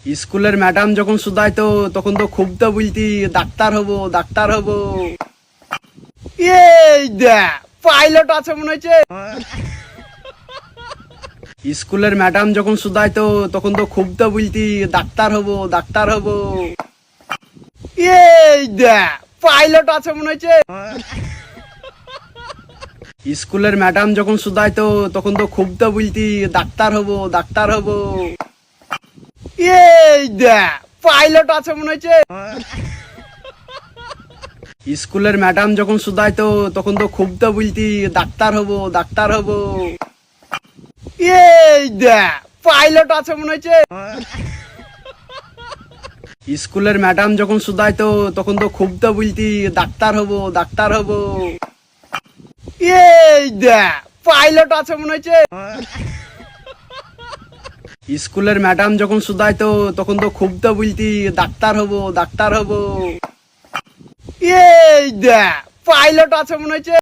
স্কুলের ম্যাডাম যখন শুধাইতো তখন তো খুব তো বলতি ডাক্তার হবো ডাক্তার হবো। এই দেখ পাইলট আছে মনে হচ্ছে। স্কুলের ম্যাডাম যখন শুধাইতো তখন তো খুব তো বলতি ডাক্তার হবো ডাক্তার হবো। এই দেখ পাইলট আছে মনে হচ্ছে। স্কুলের ম্যাডাম যখন শুধাইতো তখন তো খুব তো বলতি ডাক্তার হবো ডাক্তার হবো। এই দেখ পাইলট আছে মনে হচ্ছে। স্কুলের ম্যাডাম যখন শুধাইতো তখন তো খুব তো বলতি ডাক্তার হবো ডাক্তার হবো। এই দেখ পাইলট আছে মনে হচ্ছে। স্কুলের ম্যাডাম যখন শুধাইতো তখন তো খুব তো বলতি ডাক্তার হবো ডাক্তার হবো। এই দেখ পাইলট আছে মনে হচ্ছে। স্কুলের ম্যাডাম যখন শুধাইতো তখন তো খুব তো বলতি ডাক্তার হবো ডাক্তার হবো। এই দেখ পাইলট আছে মনে হচ্ছে।